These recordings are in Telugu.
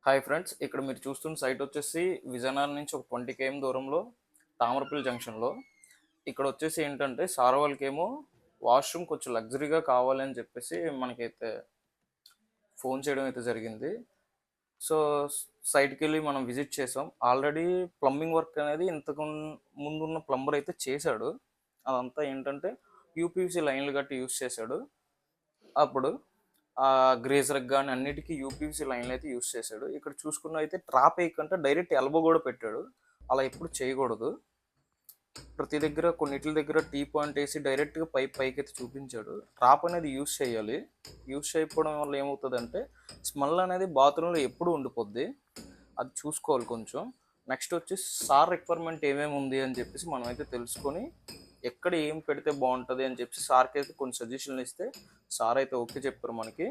హాయ్ ఫ్రెండ్స్, ఇక్కడ మీరు చూస్తున్న సైట్ వచ్చేసి విజయనగరం నుంచి ఒక 20 km దూరంలో తామరపల్లి జంక్షన్లో. ఇక్కడ వచ్చేసి ఏంటంటే సార్ వాళ్ళకేమో వాష్రూమ్ కొంచెం లగ్జరీగా కావాలని చెప్పేసి మనకైతే ఫోన్ చేయడం అయితే జరిగింది. సో సైట్కి వెళ్ళి మనం విజిట్ చేసాం. ఆల్రెడీ ప్లంబింగ్ వర్క్ అనేది ఇంతకు ముందున్న ప్లంబర్ అయితే చేశాడు. అదంతా ఏంటంటే యూపీవీసీ లైన్లు గట్టి యూస్ చేశాడు. అప్పుడు ఆ గ్రేజర్కి కానీ అన్నిటికీ యూపీవీసీ లైన్లు అయితే యూస్ చేశాడు. ఇక్కడ చూసుకున్న అయితే ట్రాప్ వేయకుండా డైరెక్ట్ ఎల్బో కూడా పెట్టాడు. అలా ఎప్పుడు చేయకూడదు. ప్రతి దగ్గర కొన్నిటి దగ్గర టీ పాయింట్ వేసి డైరెక్ట్గా పైకి అయితే చూపించాడు. ట్రాప్ అనేది యూస్ చేయాలి. యూస్ చేయకపోవడం వల్ల ఏమవుతుందంటే స్మెల్ అనేది బాత్రూంలో ఎప్పుడు ఉండిపోద్ది. అది చూసుకోవాలి కొంచెం. నెక్స్ట్ వచ్చి సార్ రిక్వైర్మెంట్ ఏమేమి ఉంది అని చెప్పేసి మనం అయితే తెలుసుకొని ఎక్కడ ఏం పెడితే బాగుంటుంది అని చెప్పి సార్కి అయితే కొన్ని సజెషన్లు ఇస్తే సార్ అయితే ఓకే చెప్పారు మనకి.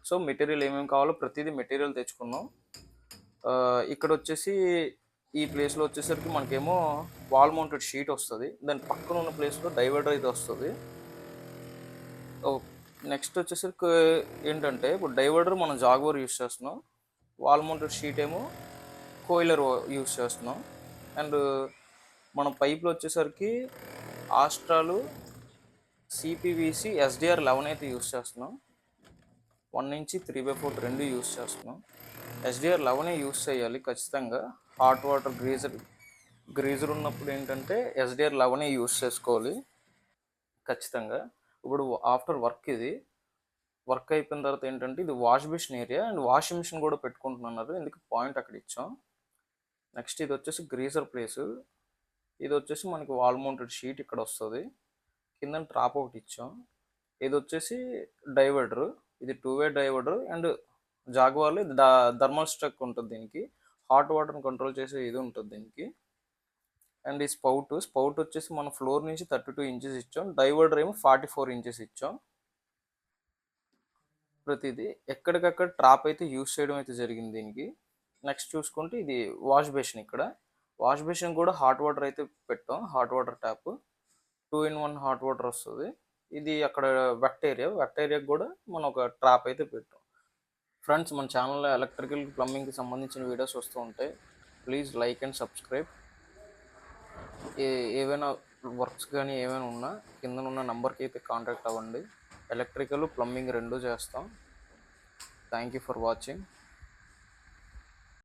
సో మెటీరియల్ ఏమేమి కావాలో ప్రతిదీ మెటీరియల్ తెచ్చుకున్నాం. ఇక్కడ వచ్చేసి ఈ ప్లేస్లో వచ్చేసరికి మనకేమో వాల్ మౌంటెడ్ షీట్ వస్తుంది. దాని పక్కన ఉన్న ప్లేస్లో డైవర్టర్ అయితే వస్తుంది. నెక్స్ట్ వచ్చేసరికి ఏంటంటే ఇప్పుడు డైవర్టర్ మనం జాగ్వర్ యూస్ చేస్తున్నాం, వాల్ మౌంటెడ్ షీట్ ఏమో కోయిలర్ యూస్ చేస్తున్నాం. అండ్ మన పైపులు వచ్చేసరికి ఆస్ట్రాలు సిపివిసి ఎస్డిఆర్ 11 అయితే యూస్ చేస్తున్నాం. 1 నుంచి 3/4 రెండు యూస్ చేస్తున్నాం. ఎస్డిఆర్ 11 యూస్ చేయాలి ఖచ్చితంగా. హాట్ వాటర్ గ్రీజర్ ఉన్నప్పుడు ఏంటంటే ఎస్డిఆర్ 11 యూస్ చేసుకోవాలి ఖచ్చితంగా. ఇప్పుడు ఆఫ్టర్ వర్క్ అయిపోయిన తర్వాత ఏంటంటే ఇది wash basin area and washing machine కూడా పెట్టుకుంటున్నారు. ఎందుకు పాయింట్ అక్కడ ఇచ్చాం. నెక్స్ట్ ఇది వచ్చేసి గ్రీజర్ ప్లేసు. ఇది వచ్చేసి మనకి వాల్ మౌంటెడ్ షీట్ ఇక్కడ వస్తుంది. కింద ట్రాప్ ఒకటి ఇచ్చాం. ఇది వచ్చేసి డైవర్టర్. ఇది 2-వే డైవర్టర్ అండ్ జాగ్వార్లో ఇది థర్మల్ స్ట్రక్ ఉంటుంది. దీనికి హాట్ వాటర్ని కంట్రోల్ చేసే ఇది ఉంటుంది దీనికి. అండ్ ఈ స్పౌట్ వచ్చేసి మన ఫ్లోర్ నుంచి 32 ఇంచెస్ ఇచ్చాం. డైవర్టర్ ఏమో 44 ఇంచెస్ ఇచ్చాం. ప్రతిదీ ఎక్కడికక్కడ ట్రాప్ అయితే యూస్ చేయడం అయితే జరిగింది దీనికి. నెక్స్ట్ చూసుకుంటే ఇది వాష్ బేసిన్. ఇక్కడ వాష్ బేసిన్ కూడా హాట్ వాటర్ అయితే పెట్టాం. Hot water tap 2-in-1 hot water వస్తుంది. ఇది అక్కడ వెట్ ఏరియాకి కూడా మనం ఒక ట్రాప్ అయితే పెట్టాం. ఫ్రెండ్స్, మన ఛానల్లో ఎలక్ట్రికల్ ప్లంబింగ్కి సంబంధించిన వీడియోస్ వస్తూ ఉంటాయి. Please like and subscribe. ఏవైనా వర్క్స్ కానీ ఏమైనా ఉన్నా కింద ఉన్న నెంబర్కి అయితే కాంటాక్ట్ అవ్వండి. ఎలక్ట్రికల్ ప్లంబింగ్ రెండూ చేస్తాం. Thank you for watching.